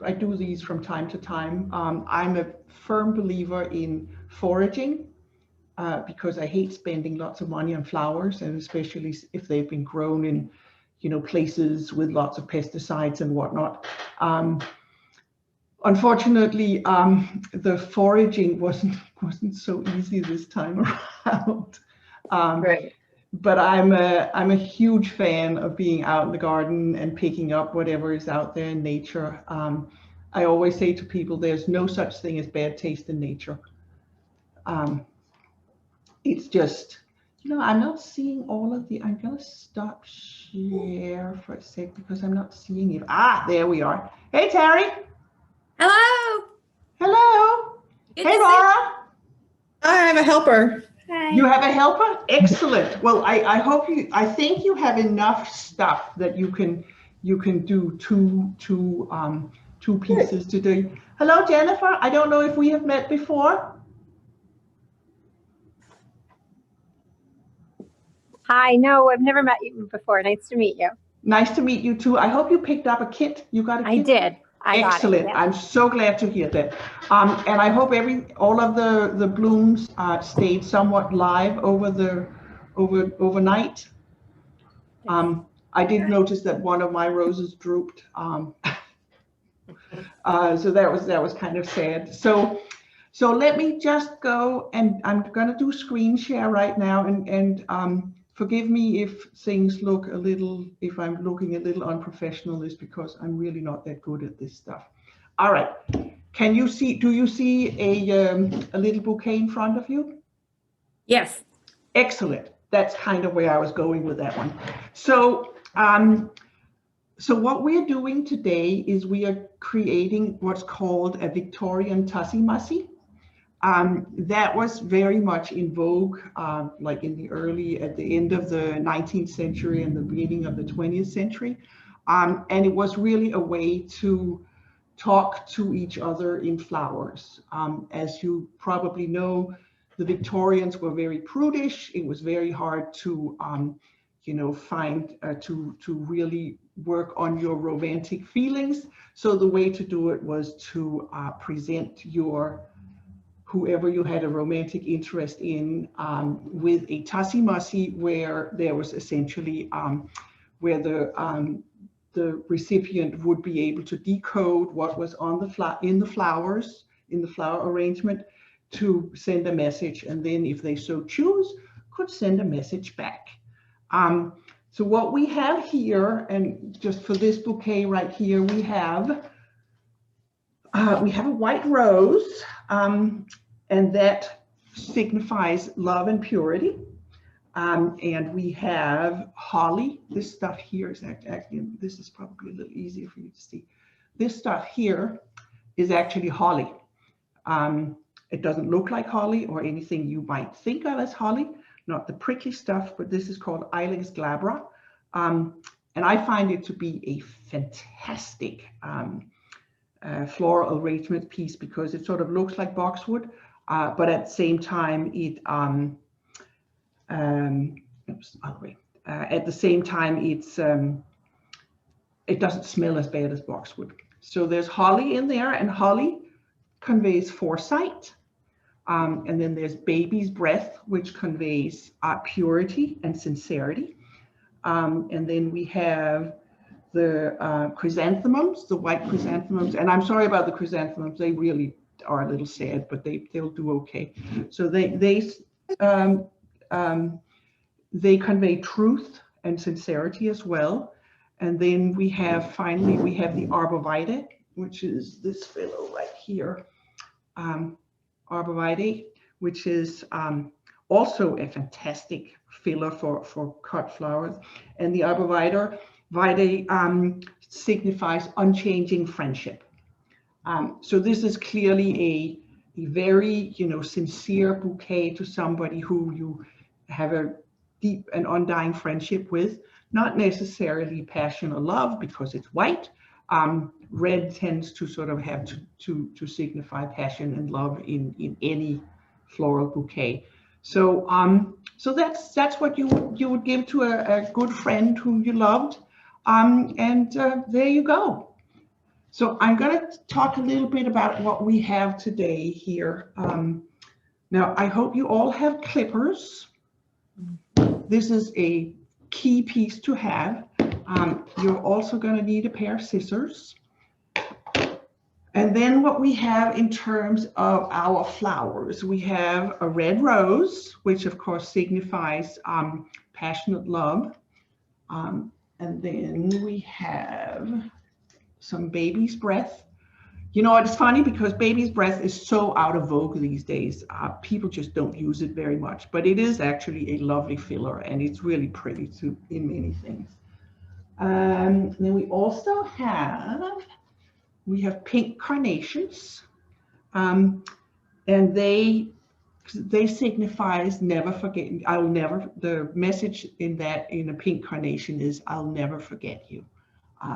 I do these from time to time. I'm a firm believer in foraging because I hate spending lots of money on flowers, and especially if they've been grown in, places with lots of pesticides and whatnot. Unfortunately, the foraging wasn't so easy this time around. Right. But I'm a huge fan of being out in the garden and picking up whatever is out there in nature. I always say to people, there's no such thing as bad taste in nature. It's just, I'm not seeing all of the, I'm gonna stop share for a sec because I'm not seeing it. There we are. Hey, Terry. Hello. Hello. Good Hey, to see Laura. I have a helper. Hi. You have a helper? Excellent. Well, I think you have enough stuff that you can do two pieces today. Hello, Jennifer. I don't know if we have met before. Hi, no, I've never met you before. Nice to meet you. Nice to meet you too. I hope you picked up a kit. You got a kit? I did. I got it. Excellent. Yeah. I'm so glad to hear that. And I hope all of the blooms stayed somewhat live overnight. I did notice that one of my roses drooped. So that was kind of sad. So let me just go, and I'm going to do screen share right now, and forgive me if things look if I'm looking a little unprofessional, is because I'm really not that good at this stuff. All right. Do you see a little bouquet in front of you? Yes. Excellent. That's kind of where I was going with that one. So what we're doing today is we are creating what's called a Victorian Tussie Mussie. That was very much in vogue, like at the end of the 19th century and the beginning of the 20th century. And it was really a way to talk to each other in flowers. As you probably know, the Victorians were very prudish. It was very hard to, to really work on your romantic feelings. So the way to do it was to present whoever you had a romantic interest in with a Tussie Mussie, where there was essentially where the recipient would be able to decode what was on in the flower arrangement, to send a message, and then if they so choose, could send a message back. So what we have here, and just for this bouquet right here, we have a white rose, and that signifies love and purity. And we have holly. This stuff here is actually, this is probably a little easier for you to see. This stuff here is actually holly. It doesn't look like holly or anything you might think of as holly, not the prickly stuff, but this is called Ilex glabra. And I find it to be a fantastic floral arrangement piece because it sort of looks like boxwood, but at the same time, it doesn't smell as bad as boxwood. So there's holly in there, and holly conveys foresight. And then there's baby's breath, which conveys purity and sincerity. And then we have the chrysanthemums, the white chrysanthemums. And I'm sorry about the chrysanthemums. They really are a little sad, but they'll do okay. So they convey truth and sincerity as well. And then finally we have the arborvitae, which is this fellow right here. Arborvitae, which is also a fantastic filler for cut flowers. And the arborvitae signifies unchanging friendship. So this is clearly a very, sincere bouquet to somebody who you have a deep and undying friendship with, not necessarily passion or love because it's white. Red tends to sort of have to signify passion and love in any floral bouquet. So that's what you would give to a good friend whom you loved, and there you go. So I'm going to talk a little bit about what we have today here. Now, I hope you all have clippers. This is a key piece to have. You're also going to need a pair of scissors. And then what we have in terms of our flowers, we have a red rose, which of course signifies passionate love. And then we have some baby's breath. You know, it's funny because baby's breath is so out of vogue these days. People just don't use it very much, but it is actually a lovely filler and it's really pretty too in many things. Then we also have, pink carnations, and they signifies never forget. The message in a pink carnation is I'll never forget you,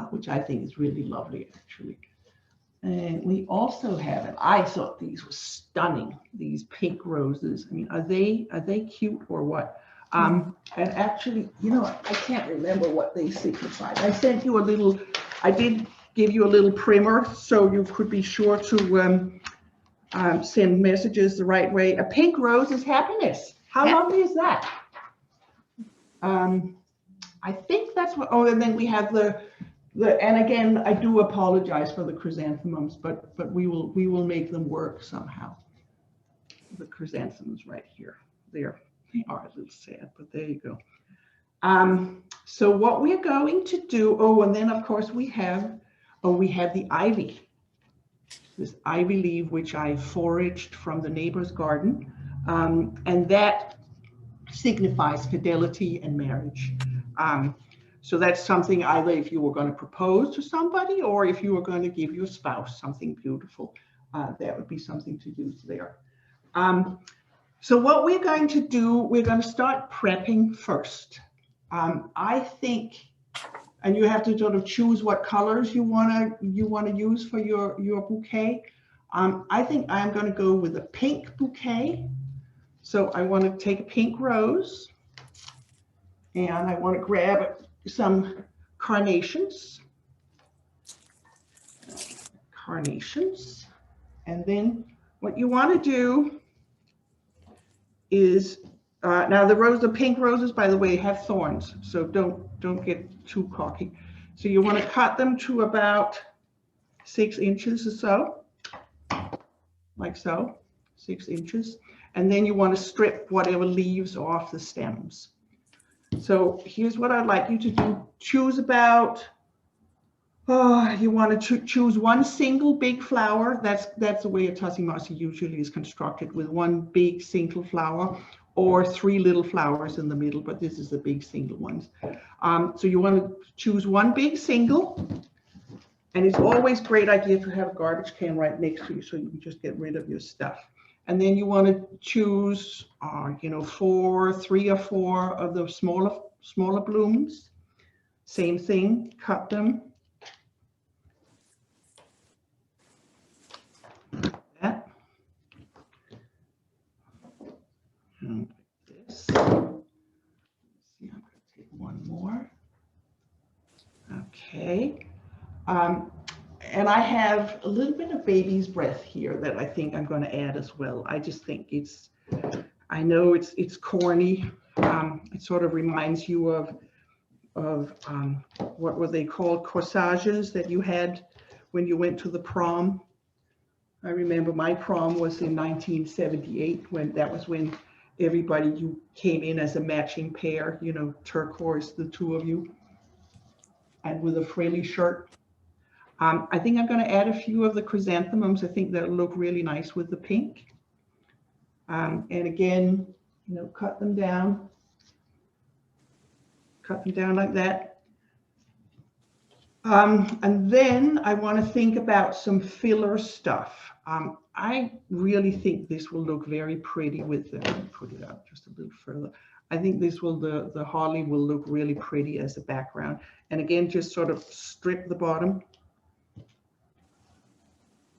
which I think is really lovely actually. And we also have, and I thought these were stunning, these pink roses. I mean, are they cute or what? And actually, you know, I can't remember what they signify. I sent you a little, I did give you a little primer so you could be sure to send messages the right way. A pink rose is happiness. How lovely is that? I think that's what, oh, and then we have and again, I do apologize for the chrysanthemums, but we will make them work somehow. The chrysanthemums right here. There, they are a little sad, but there you go. So what we're going to do, oh, and then of course we have the ivy. This ivy leaf, which I foraged from the neighbor's garden, and that signifies fidelity and marriage. So that's something either if you were going to propose to somebody or if you were going to give your spouse something beautiful, that would be something to use there. So what we're going to do, we're going to start prepping first. I think, and you have to sort of choose what colors you want to use for your bouquet. I think I'm going to go with a pink bouquet. So I want to take a pink rose and I want to grab some carnations. And then what you want to do is, now the pink roses, by the way, have thorns, so don't get too cocky. So you want to cut them to about 6 inches or so, like so, 6 inches. And then you want to strip whatever leaves off the stems. So here's what I'd like you to do. Choose about, you want to choose one single big flower. That's the way a Tussie Mussie usually is constructed, with one big single flower or 3 little flowers in the middle, but this is the big single ones. So you want to choose one big single, and it's always a great idea to have a garbage can right next to you so you can just get rid of your stuff. And then you want to choose, 3 or 4 of the smaller blooms. Same thing, cut them. Like that. And like this. Let's see, I'm going to take one more. Okay. And I have a little bit of baby's breath here that I think I'm going to add as well. I just think I know it's corny. It sort of reminds you of what were they called, corsages that you had when you went to the prom. I remember my prom was in 1978, when everybody, you came in as a matching pair, you know, turquoise, the 2 of you, and with a frilly shirt. I think I'm going to add a few of the chrysanthemums. I think that'll look really nice with the pink. And again, you know, cut them down like that. And then I want to think about some filler stuff. I really think this will look very pretty with them. Let me put it up just a little further. I think this will, the holly will look really pretty as a background. And again, just sort of strip the bottom.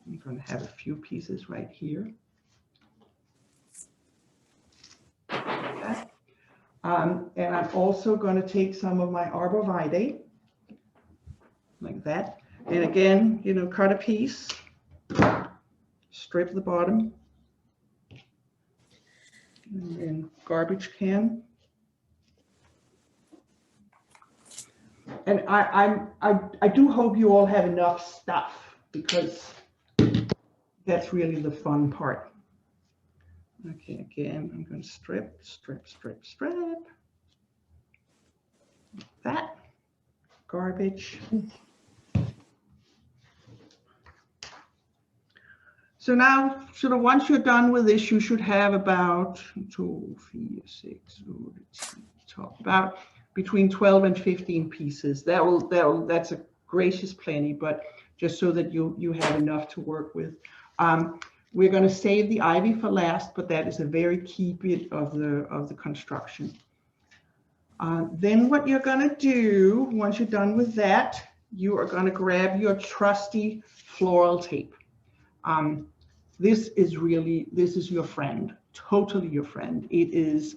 I'm going to have a few pieces right here. Like that. And I'm also going to take some of my arborvitae, like that. And again, you know, cut a piece, strip the bottom, and then garbage can. And I do hope you all have enough stuff, because that's really the fun part. Okay, again, I'm going to strip. That garbage. So now, sort of once you're done with this, you should have about 2, 4, 6, about between 12 and 15 pieces. That's a gracious plenty, but just so that you have enough to work with. We're going to save the ivy for last, but that is a very key bit of the construction. Then what you're going to do, once you're done with that, you are going to grab your trusty floral tape. This is your friend, totally your friend. It is,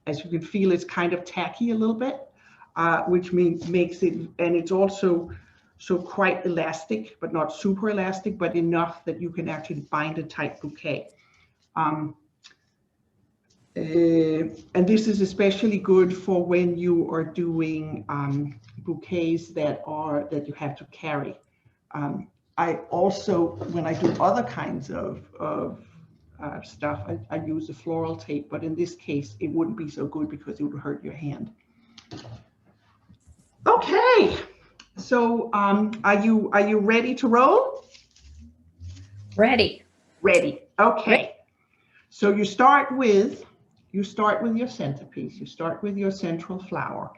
as you can feel, it's kind of tacky a little bit, which makes it, and it's also so quite elastic, but not super elastic, but enough that you can actually bind a tight bouquet. And this is especially good for when you are doing bouquets that you have to carry. I also, when I do other kinds of stuff, I use a floral tape, but in this case, it wouldn't be so good because it would hurt your hand. Okay, so are you ready to roll? Ready. Ready. Okay. So you start with your centerpiece. You start with your central flower.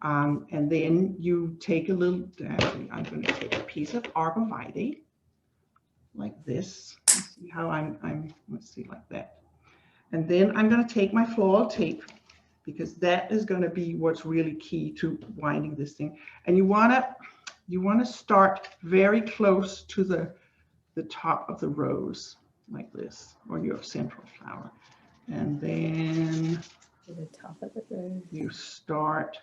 And then you take a little, actually, I'm going to take a piece of arborvitae like this. Let's see how let's see, like that. And then I'm going to take my floral tape, because that is going to be what's really key to winding this thing. And you want to start very close to the top of the rose like this, or your central flower. And then To the top of the rose. you start.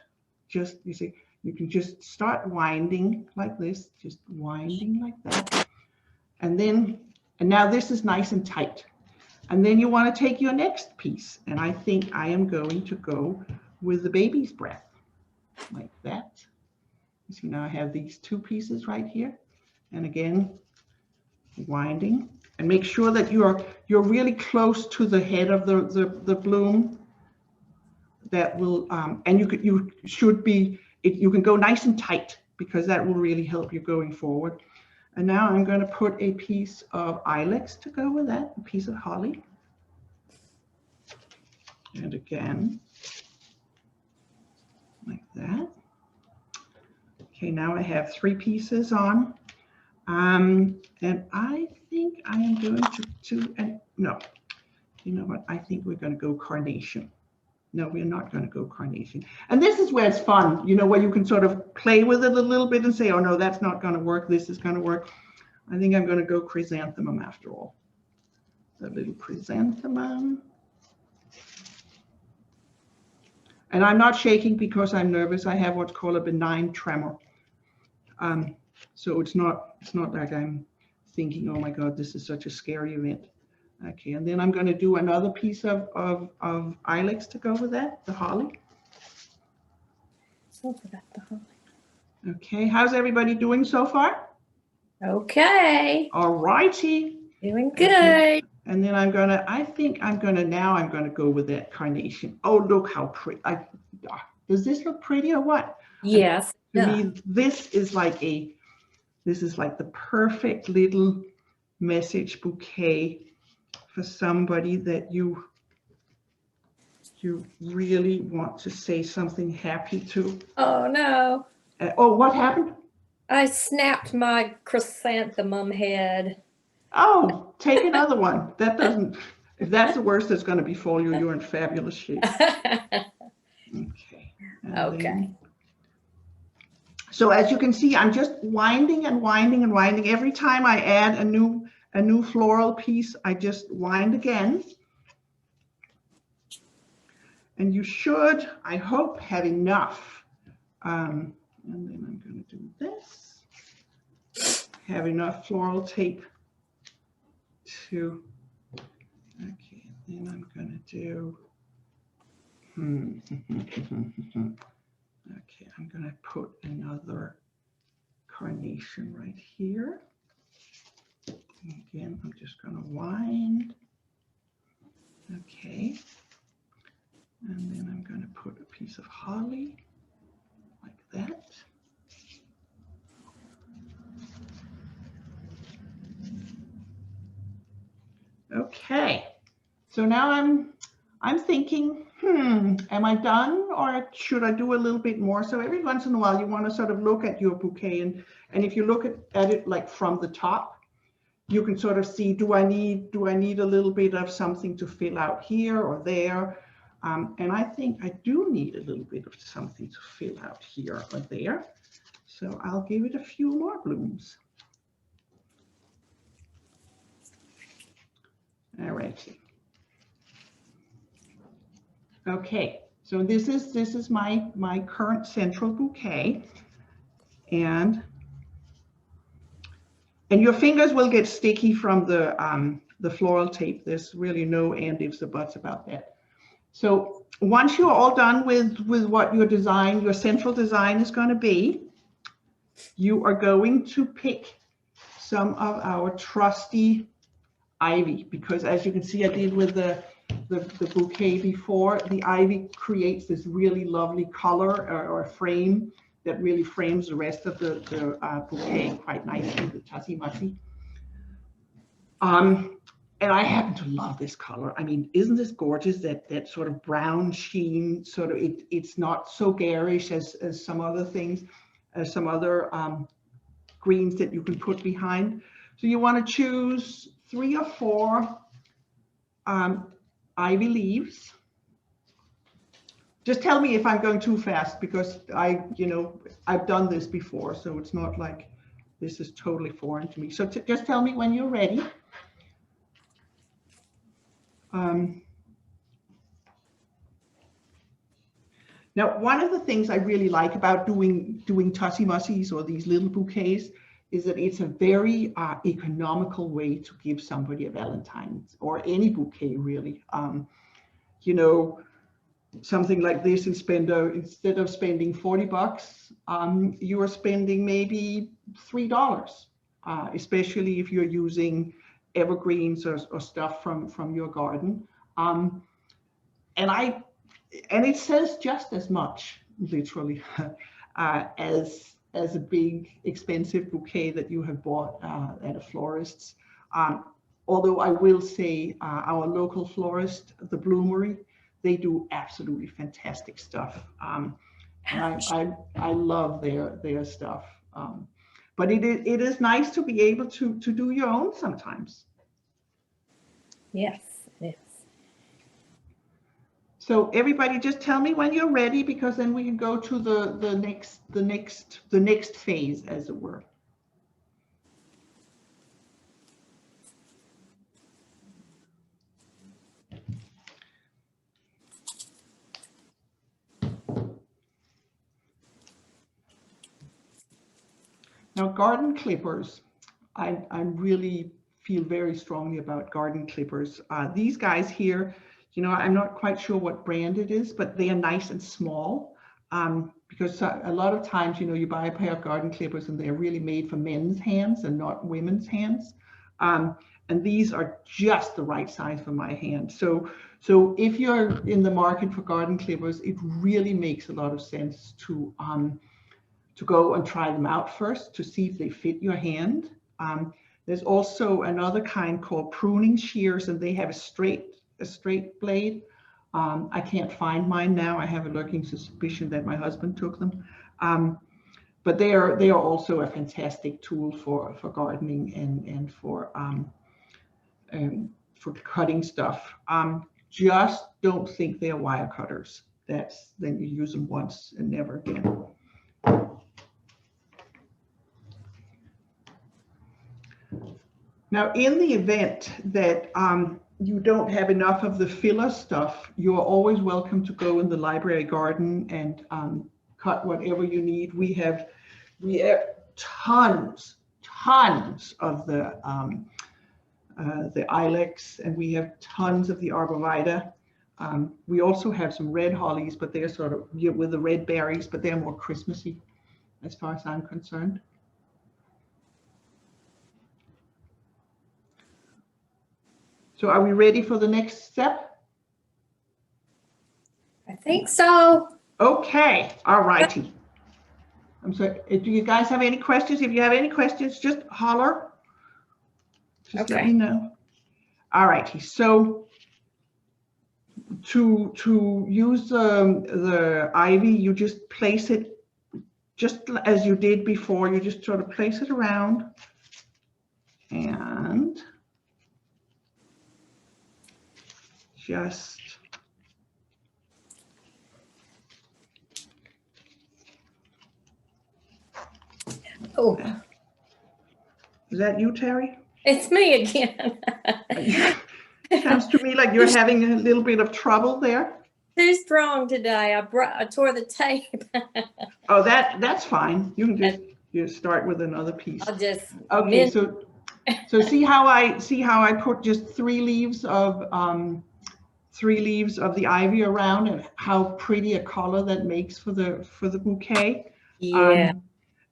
You see, you can just start winding like this, just winding like that. And now this is nice and tight. And then you want to take your next piece. And I think I am going to go with the baby's breath, like that. You see, now I have these 2 pieces right here. And again, winding. And make sure that you're really close to the head of the bloom. That will, and you can go nice and tight, because that will really help you going forward. And now I'm going to put a piece of ilex to go with that, a piece of holly. And again, like that. Okay, now I have 3 pieces on. And I think I am going no, you know what? I think we're going to go carnation. No, we're not going to go carnation. And this is where it's fun, you know, where you can sort of play with it a little bit and say, oh no, that's not going to work. This is going to work. I think I'm going to go chrysanthemum after all. A little chrysanthemum. And I'm not shaking because I'm nervous. I have what's called a benign tremor. So it's not like I'm thinking, oh my God, this is such a scary event. Okay, and then I'm going to do another piece of ilex to go with that, the holly. So forgot the holly. Okay, how's everybody doing so far? Okay. All righty. Doing good. Okay. And then I'm going to go with that carnation. Oh, look how pretty. Does this look pretty or what? Yes. To me, this is like the perfect little message bouquet for somebody that you really want to say something happy to. Oh no. Oh, what happened? I snapped my chrysanthemum head. Oh, take another one. That doesn't, if that's the worst that's going to befall you, you're in fabulous shape. Okay. Okay. So as you can see, I'm just winding and winding and winding. Every time I add a new floral piece, I just wind again. And you should, I hope, have enough. And then I'm going to do this. have enough floral tape to, okay, then I'm going to do, okay, I'm going to put another carnation right here. Again, I'm just going to wind. Okay. And then I'm going to put a piece of holly like that. Okay. So now I'm thinking, am I done or should I do a little bit more? So every once in a while you want to sort of look at your bouquet and if you look at it like from the top, you can sort of see, do I need a little bit of something to fill out here or there? And I think I do need a little bit of something to fill out here or there. So I'll give it a few more blooms. All righty. Okay, so this is my current central bouquet, and your fingers will get sticky from the floral tape. There's really no and ifs or buts about that. So once you're all done with what your design, your central design is going to be, you are going to pick some of our trusty ivy, because as you can see, I did with the bouquet before, the ivy creates this really lovely color or frame that really frames the rest of the bouquet quite nicely, the Tussie Mussie. And I happen to love this color. I mean, isn't this gorgeous, that sort of brown sheen, sort of, it's not so garish as some other things, as some other greens that you can put behind. So you want to choose 3 or 4 ivy leaves. Just tell me if I'm going too fast, because I've done this before, so it's not like this is totally foreign to me. So just tell me when you're ready. Now, one of the things I really like about doing Tussie Mussies or these little bouquets is that it's a very economical way to give somebody a Valentine's or any bouquet, really. Something like this, instead of spending $40, you are spending maybe $3, especially if you're using evergreens or stuff from your garden. And it says just as much, literally, as a big expensive bouquet that you have bought at a florist's. Although I will say our local florist, the Bloomery, they do absolutely fantastic stuff. And I love their stuff. But it is nice to be able to do your own sometimes. Yes, it is. So everybody, just tell me when you're ready, because then we can go to the next phase, as it were. Now, garden clippers, I really feel very strongly about garden clippers. These guys here, I'm not quite sure what brand it is, but they are nice and small, because a lot of times, you buy a pair of garden clippers and they're really made for men's hands and not women's hands. And these are just the right size for my hand. So if you're in the market for garden clippers, it really makes a lot of sense to go and try them out first to see if they fit your hand. There's also another kind called pruning shears, and they have a straight blade. I can't find mine now. I have a lurking suspicion that my husband took them. But they are also a fantastic tool for gardening and for cutting stuff. Just don't think they're wire cutters. Then you use them once and never again. Now, in the event that you don't have enough of the filler stuff, you're always welcome to go in the library garden and cut whatever you need. We have tons tons of the ilex, and we have tons of the arborvitae. We also have some red hollies, but they're sort of with the red berries, but they're more Christmassy as far as I'm concerned. So are we ready for the next step? I think so. Okay, all righty. I'm sorry, do you guys have any questions? If you have any questions, just holler. Just let me know. All righty, so to use the ivy, you just place it just as you did before. You just sort of place it around and just Oh, is that you, Terry? it's me again. Sounds to me like you're having a little bit of trouble there. Too strong today. I tore the tape. Oh, that's fine. You can just start with another piece. I'll just Okay, so see how I put just 3 leaves of the ivy around, and how pretty a color that makes for the bouquet. yeah.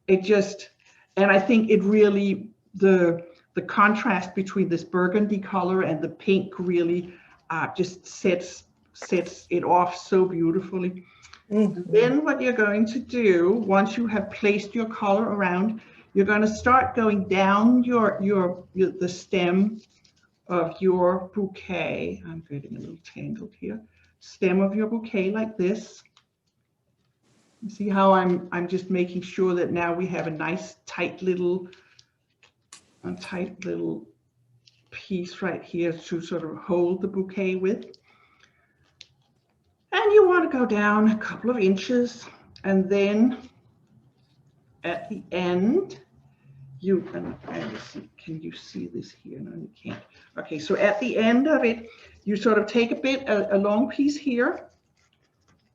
It just, and I think it really, the contrast between this burgundy color and the pink really just sets it off so beautifully. Mm-hmm. Then what you're going to do, once you have placed your color around, you're going to start going down the stem of your bouquet. I'm getting a little tangled here. Stem of your bouquet like this. You see how I'm just making sure that now we have a nice tight little piece right here to sort of hold the bouquet with. And you want to go down a couple of inches, and then at the end, can you see this here? No, you can't. Okay, so at the end of it, you sort of take a long piece here,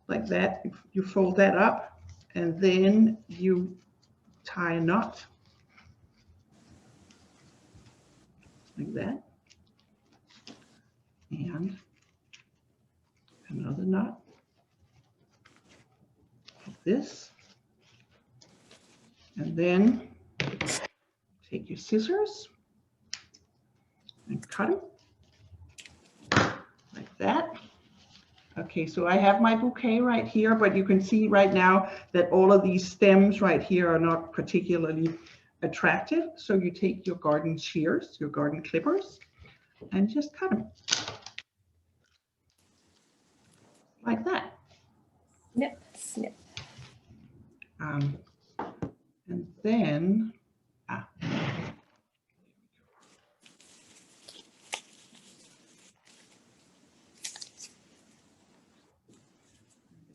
like that. You fold that up, and then you tie a knot, like that, and another knot, like this, and then take your scissors and cut them like that. Okay, so I have my bouquet right here, but you can see right now that all of these stems right here are not particularly attractive. So you take your garden shears, your garden clippers, and just cut them like that. Snip, snip. And then,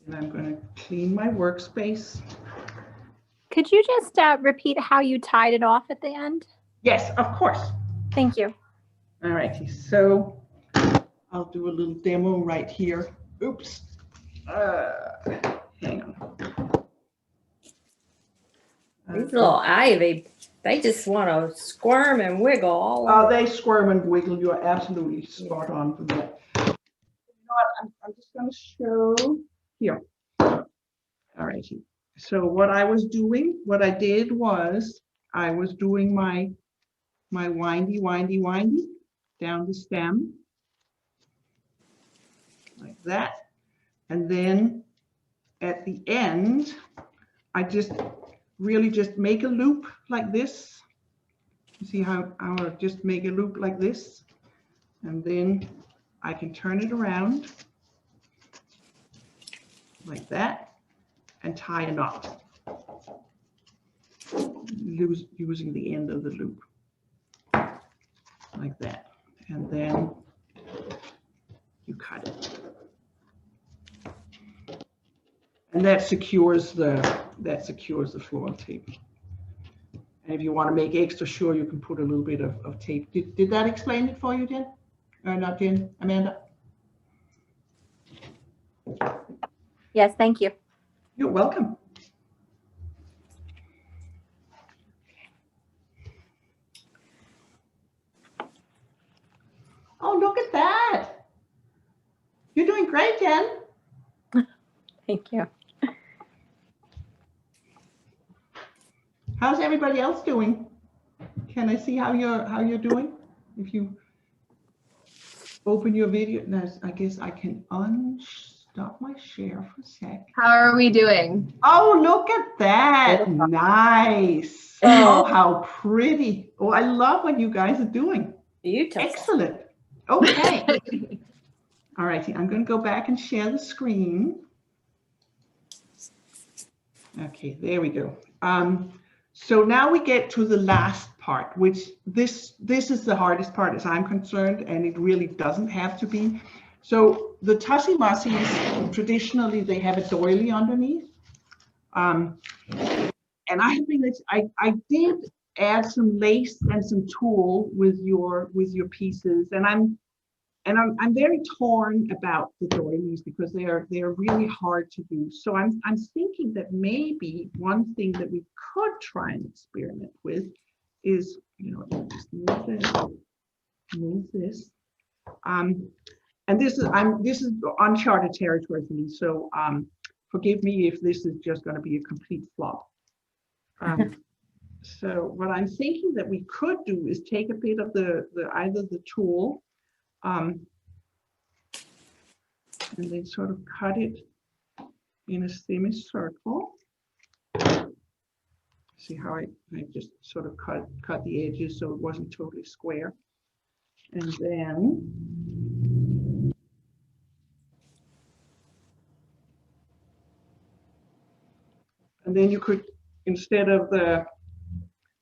and I'm going to clean my workspace. Could you just repeat how you tied it off at the end? Yes, of course. Thank you. All righty, so I'll do a little demo right here. Oops. Hang on. These little ivy, they just want to squirm and wiggle all Oh, over. they squirm and wiggle. You're absolutely spot on for that. You know what? I'm just going to show here. All righty. So what I did was I was doing my windy down the stem like that. And then at the end, I just really just make a loop like this. You see how I just make a loop like this, and then I can turn it around like that and tie a knot using the end of the loop like that, and then you cut it, and that secures the floral tape. And if you want to make extra sure, you can put a little bit of tape. Did that explain it for you, Jen? Or not, Jen? Amanda? Yes, thank you. You're welcome. at that. You're doing great, Jen. Thank you. How's everybody else doing? Can I see how you're doing? If you open your video, now I guess I can stop my share for a sec. How are we doing? Oh, look at that. Nice. Oh, how pretty. Oh, I love what you guys are doing. Beautiful. Excellent. Okay. All righty, I'm going to go back and share the screen. Okay, there we go. So now we get to the last part, which this is the hardest part as I'm concerned, and it really doesn't have to be. So the Tussie Mussies, traditionally, they have a doily underneath. And I did add some lace and some tulle with your pieces, and I'm very torn about the doilies because they are really hard to do. So I'm thinking that maybe one thing that we could try and experiment with is, just move this. And this is uncharted territory for me. So forgive me if this is just going to be a complete flop. So what I'm thinking that we could do is take a bit of either the tulle. And then sort of cut it in a semicircle. See how I just sort of cut the edges so it wasn't totally square. And then you could, instead of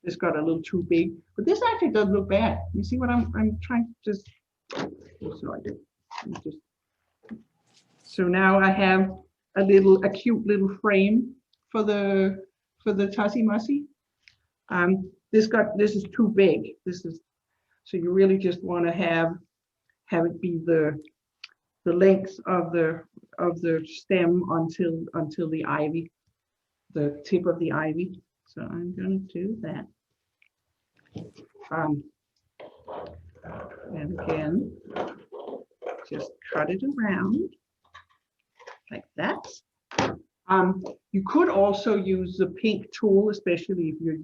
this got a little too big, but this actually doesn't look bad. You see what I'm trying to just, so I did. So now I have a cute little frame for the Tussie Mussie. This is too big. So you really just want to have it be the length of the stem until the ivy, the tip of the ivy. So I'm going to do that. And again, just cut it around like that. You could also use the pink tulle, especially if you're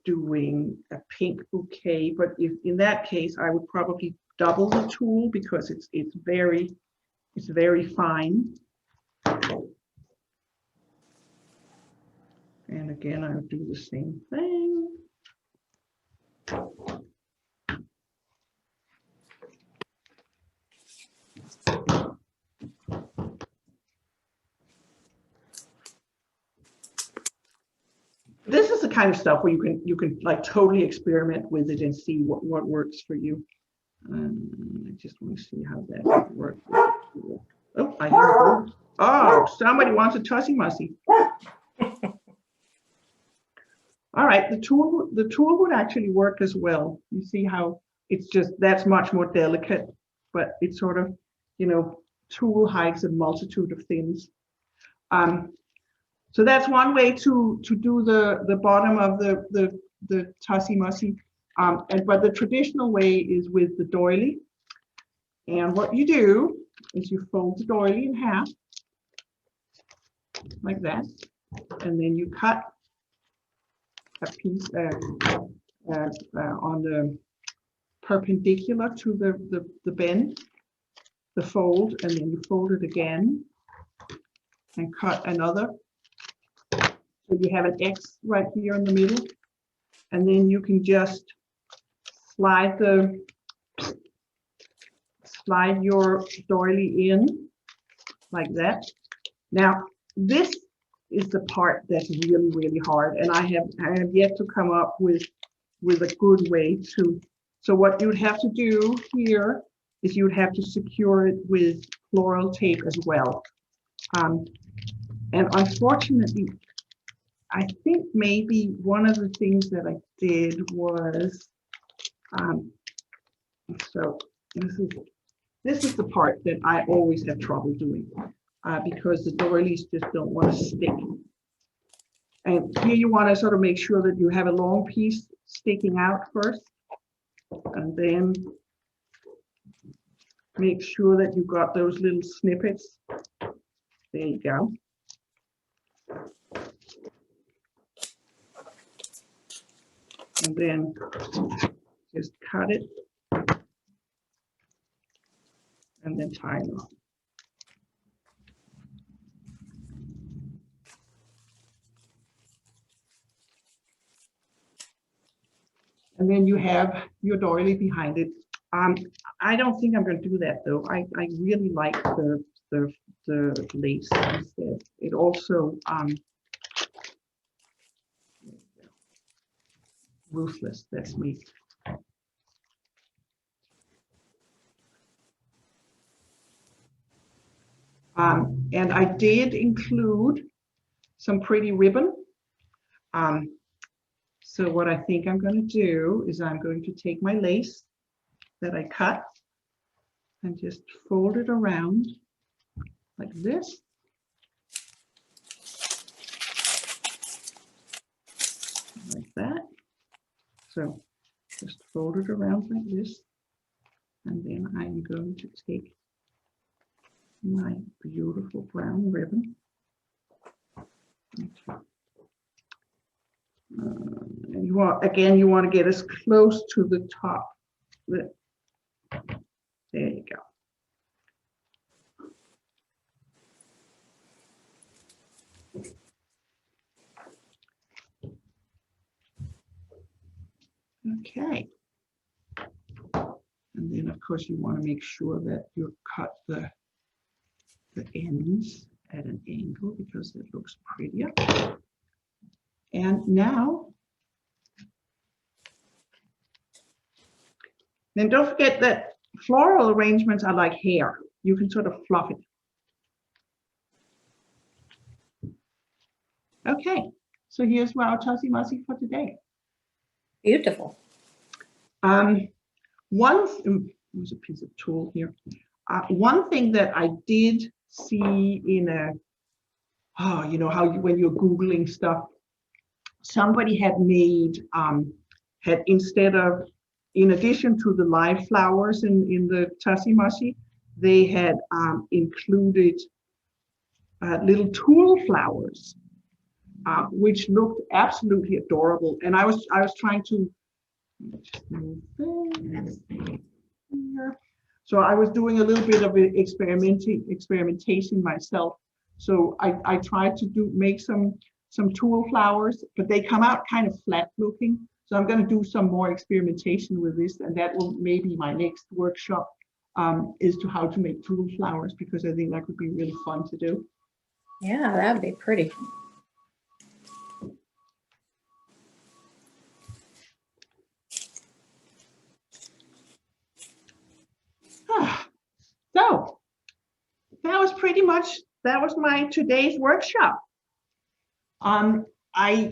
doing a pink bouquet. But if in that case, I would probably double the tulle because it's very fine. And again, I would do the same thing. This is the kind of stuff where you can like totally experiment with it and see what works for you. I just want to see how that would work. Oh, I hear it. Oh, somebody wants a Tussie Mussie. All right, the tool would actually work as well. You see how that's much more delicate, but it's sort of, tool hides a multitude of things. So that's one way to do the bottom of the Tussie Mussie. But the traditional way is with the doily. And what you do is you fold the doily in half, like that, and then you cut a piece on the perpendicular to the bend, the fold, and then you fold it again and cut another. So you have an X right here in the middle, and then you can just slide your doily in like that. Now, this is the part that's really, really hard, and I have yet to come up with a good way to. So what you'd have to do here is you'd have to secure it with floral tape as well. And unfortunately, I think maybe one of the things that I did was, so this is the part that I always have trouble doing because the doilies just don't want to stick. And here you want to sort of make sure that you have a long piece sticking out first. And then make sure that you got those little snippets. There you go. And then just cut it and then tie it on. And then you have your doily behind it. I don't think I'm going to do that though. I really like the lace instead. It also ruthless. That's me. And I did include some pretty ribbon. So what I think I'm going to do is I'm going to take my lace that I cut and just fold it around like this. Like that. So just fold it around like this. And then I'm going to take my beautiful brown ribbon. And you want, again, you want to get as close to the top. There you go. Okay. And then of course you want to make sure that you cut the ends at an angle because it looks prettier. And now, then don't forget that floral arrangements are like hair. You can sort of fluff it. Okay, so here's our Tussie Mussie for today. Beautiful. There's a piece of tulle here. One thing that I did see in you know how when you're Googling stuff, somebody had made, instead of, in addition to the live flowers in the Tussie Mussie, they had included little tulle flowers, which looked absolutely adorable. And I was trying to just move this here. So I was doing a little bit of experimentation myself. So I tried to make some tulle flowers, but they come out kind of flat looking. So I'm going to do some more experimentation with this, and that will maybe my next workshop is to how to make tulle flowers, because I think that would be really fun to do. Yeah, that'd be pretty. So that was pretty much, that was my today's workshop. I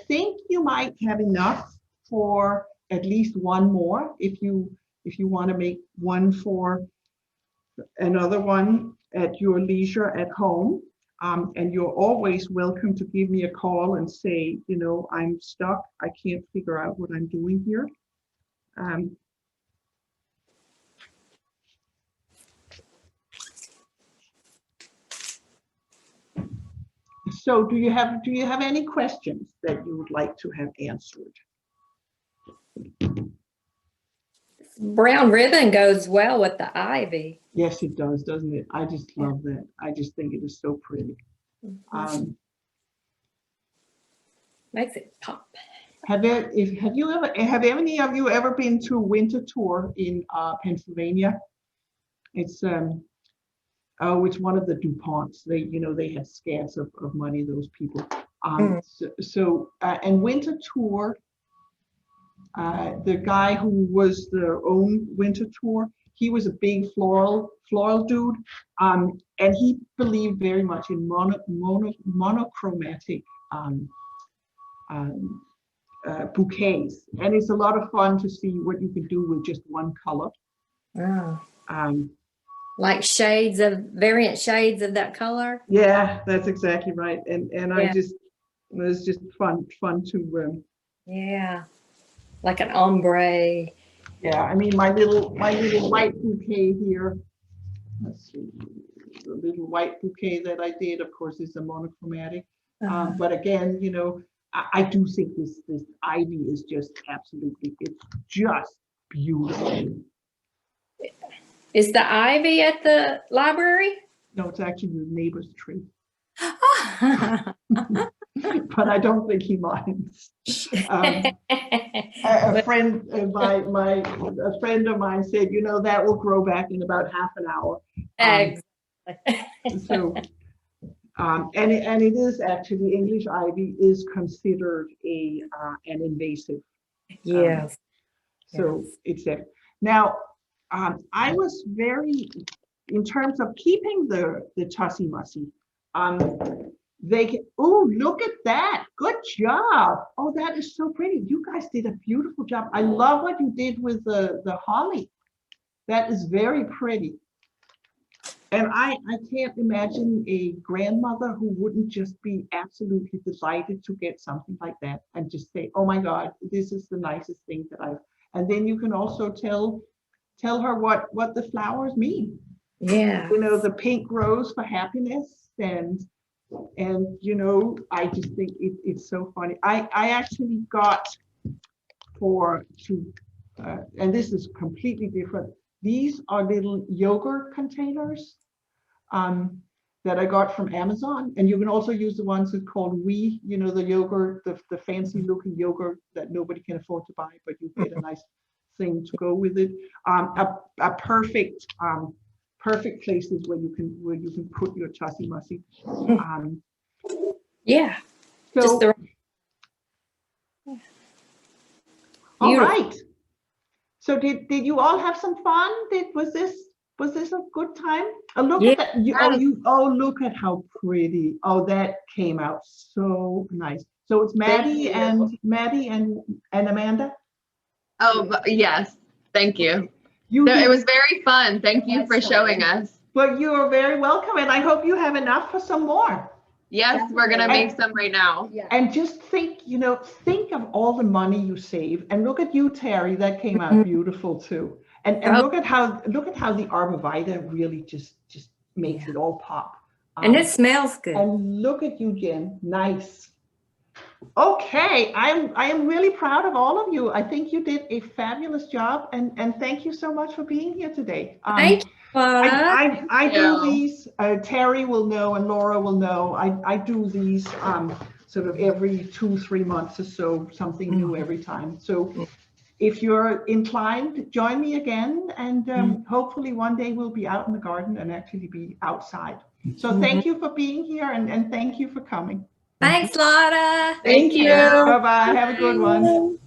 think you might have enough for at least one more if you want to make one for another one at your leisure at home. And you're always welcome to give me a call and say, you know, I'm stuck. I can't figure out what I'm doing here. So do you have any questions that you would like to have answered? Brown ribbon goes well with the ivy. Yes, it does, doesn't it? I just love that. I just think it is so pretty. Makes it pop. Have any of you ever been to a winter tour in Pennsylvania? It's it's one of the DuPonts. They had scats of money, those people. And winter tour, the guy who was their own winter tour, he was a big floral dude, and he believed very much in monochromatic bouquets, and it's a lot of fun to see what you can do with just one color. Oh. Like variant shades of that color. Yeah, that's exactly right. And yeah. It was just fun to yeah, like an ombre Yeah, I mean, my little white bouquet here. Let's see, the little white bouquet that I did, of course, is a monochromatic. But again, you know, I do think this ivy is just absolutely, it's just beautiful. Is the ivy at the library? No, it's actually the neighbor's tree, but I don't think he minds. A friend of mine said, you know, that will grow back in about half an hour. So, and it is actually, English ivy is considered an invasive. Yes. So it's there. Now, I was very, in terms of keeping the Tussie Mussie, oh, look at that. Good job. Oh, that is so pretty. You guys did a beautiful job. I love what you did with the holly. That is very pretty. And I can't imagine a grandmother who wouldn't just be absolutely delighted to get something like that and just say, oh my God, this is the nicest thing that I've, and then you can also tell her what the flowers mean. Yeah. You know, the pink rose for happiness, and you know, I just think it's so funny. I actually got and this is completely different. These are little yogurt containers that I got from Amazon, and you can also use the ones that are called Wee, you know, the yogurt, the fancy looking yogurt that nobody can afford to buy, but you get a nice thing to go with it. A perfect places where you can put your Tussie Mussie. Yeah. So, Just the all beautiful. right. So did you all have some fun? Was this a good time? Oh, look Yeah. at that. Look at how pretty. Oh, that came out so nice. So it's Maddie and Amanda. Oh, yes. Thank you. It was very fun. Thank you for showing us. Well, you are very welcome, and I hope you have enough for some more. Yes, we're going to make some right now. And just think of all the money you save, and look at you, Terry. That came out beautiful too. And look at how the arborvitae really just makes it all pop. And it smells good. And look at you, Jen. Nice. Okay, I am really proud of all of you. I think you did a fabulous job, and thank you so much for being here today. Thank you. I do these. Terry will know, and Laura will know. I do these sort of every 2-3 months or so, something new every time. So if you're inclined, join me again, and hopefully one day we'll be out in the garden and actually be outside. So thank you for being here, and thank you for coming. Thanks, Lotte. Thank you. Bye-bye. Have a good one.